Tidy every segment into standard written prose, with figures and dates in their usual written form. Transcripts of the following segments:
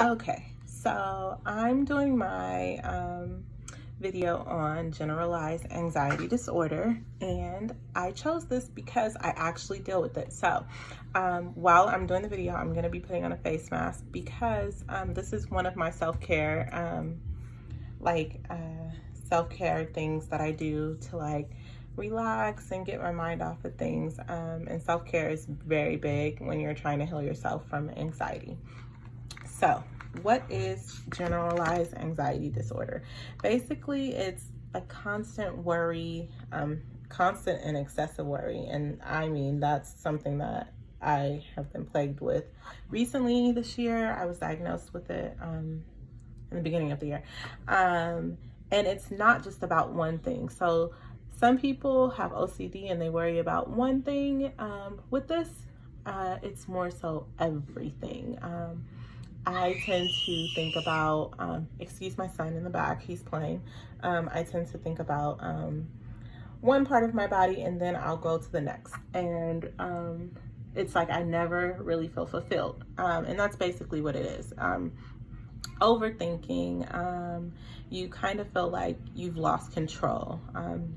Okay, so I'm doing my video on generalized anxiety disorder, and I chose this because I actually deal with it. So while I'm doing the video, I'm going to be putting on a face mask because this is one of my self-care like self-care things that I do to like relax and get my mind off of things. And self-care is very big when you're trying to heal yourself from anxiety. So, what is generalized anxiety disorder? Basically, it's a constant worry, constant and excessive worry. And I mean, that's something that I have been plagued with. Recently this year, I was diagnosed with it in the beginning of the year. And it's not just about one thing. So, some people have OCD and they worry about one thing. With this, it's more so everything. I tend to think about, excuse my son in the back, he's playing. I tend to think about one part of my body and then I'll go to the next. And it's like I never really feel fulfilled. And that's basically what it is. Overthinking, you kind of feel like you've lost control.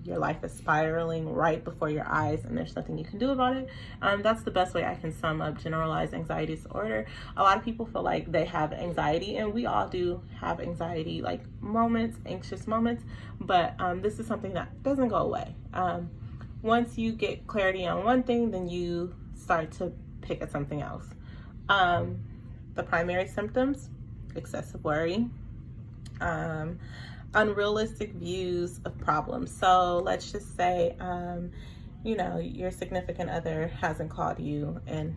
Your life is spiraling right before your eyes and there's nothing you can do about it. That's the best way I can sum up generalized anxiety disorder. A lot of people feel like they have anxiety, and we all do have anxiety, like moments, anxious moments, but this is something that doesn't go away. Once you get clarity on one thing, then you start to pick at something else. The primary symptoms: excessive worry, unrealistic views of problems. So let's just say, your significant other hasn't called you in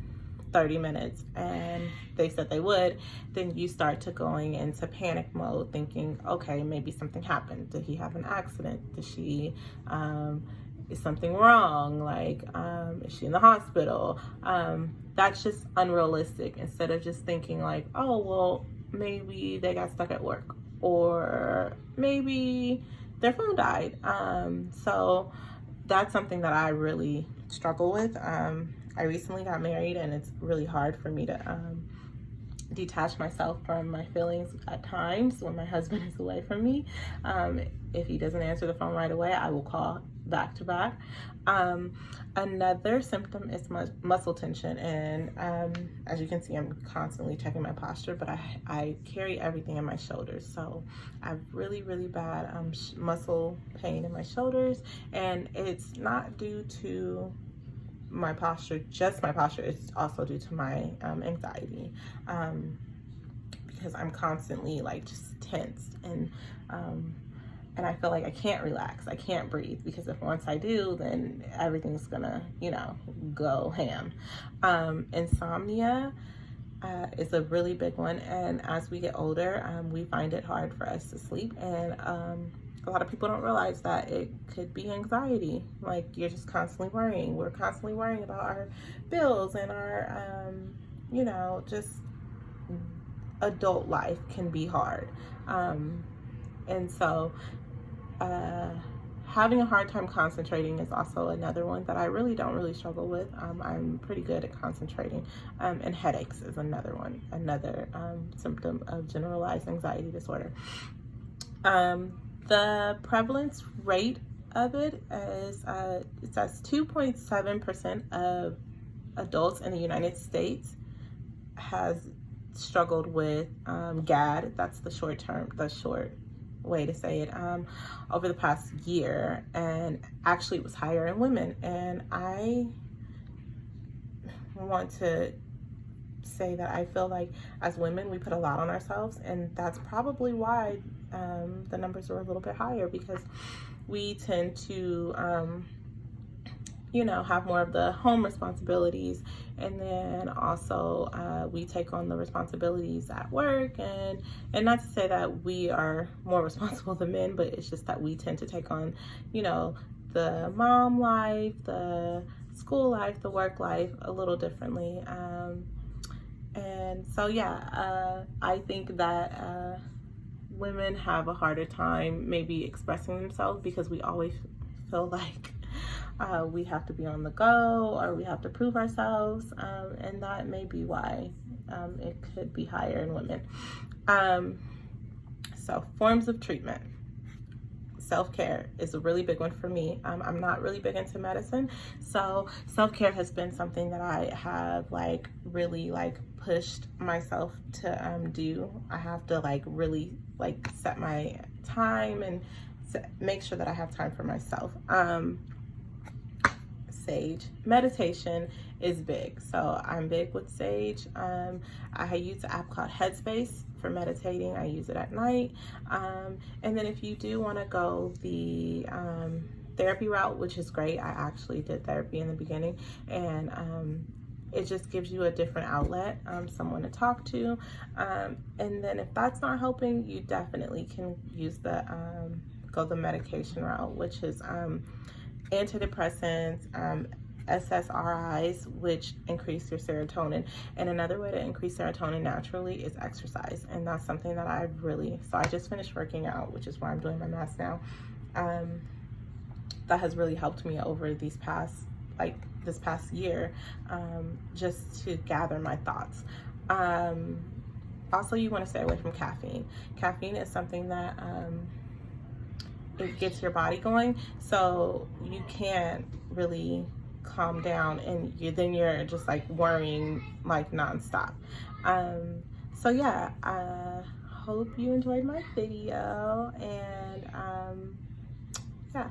30 minutes and they said they would, then you start to going into panic mode thinking, okay, maybe something happened. Did he have an accident? Did she, is something wrong? Like, is she in the hospital? That's just unrealistic. Instead of just thinking like, oh, well, maybe they got stuck at work, or maybe their phone died. So that's something that I really struggle with. I recently got married and it's really hard for me to detach myself from my feelings at times when my husband is away from me. If he doesn't answer the phone right away, I will call back to back. Another symptom is muscle tension, and as you can see, I'm constantly checking my posture, but I carry everything in my shoulders, so I have really bad muscle pain in my shoulders, and it's not due to my posture, just my posture. It's also due to my anxiety, because I'm constantly like just tensed, and I feel like I can't relax, I can't breathe, because if once I do, then everything's gonna, go ham. Insomnia is a really big one, and as we get older, we find it hard for us to sleep, and a lot of people don't realize that it could be anxiety. Like, you're just constantly worrying. We're constantly worrying about our bills and our, just adult life can be hard. And so having a hard time concentrating is also another one that I don't really struggle with. I'm pretty good at concentrating. And headaches is another one, another symptom of generalized anxiety disorder. The prevalence rate of it is, it says 2.7% of adults in the United States has struggled with GAD. That's the short way to say it, over the past year, and actually it was higher in women. And I want to say that I feel like as women we put a lot on ourselves, and that's probably why the numbers are a little bit higher, because we tend to have more of the home responsibilities, and then also we take on the responsibilities at work, and not to say that we are more responsible than men, but it's just that we tend to take on the mom life, the school life, the work life a little differently. And so I think that women have a harder time maybe expressing themselves, because we always feel like we have to be on the go, or we have to prove ourselves, and that may be why it could be higher in women. So forms of treatment. Self-care is a really big one for me. I'm not really big into medicine, so self-care has been something that I have like really like pushed myself to do. I have to like really like set my time and make sure that I have time for myself. Sage meditation is big, so I'm big with Sage. I use an app called Headspace for meditating. I use it at night. And then if you do want to go the therapy route, which is great, I actually did therapy in the beginning, and it just gives you a different outlet, someone to talk to. And then if that's not helping, you definitely can use the go the medication route, which is antidepressants, SSRIs, which increase your serotonin. And another way to increase serotonin naturally is exercise. And that's something that I just finished working out, which is why I'm doing my mask now. That has really helped me over this past year, just to gather my thoughts. Also, you want to stay away from caffeine. Caffeine is something that it gets your body going, so you can't really calm down, and then you're just like worrying like nonstop. So yeah, I hope you enjoyed my video, and yeah.